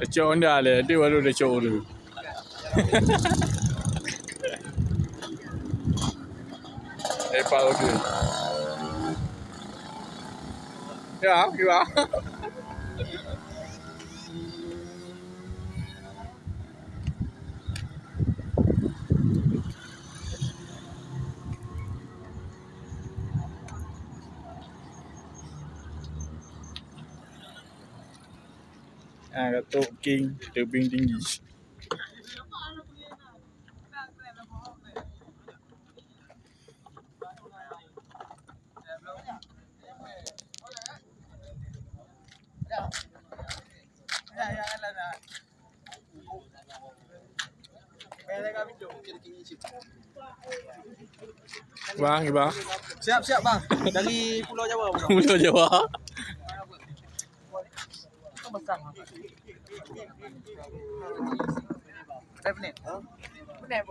Lecok Honda le, dia baru lecok dulu. Lepak okey. Ya, kira. Katuk King tebing tinggi. Bang, bang. Siap bang. Dari Pulau Jawa bang. Pulau Jawa. Berapa menit? Menit.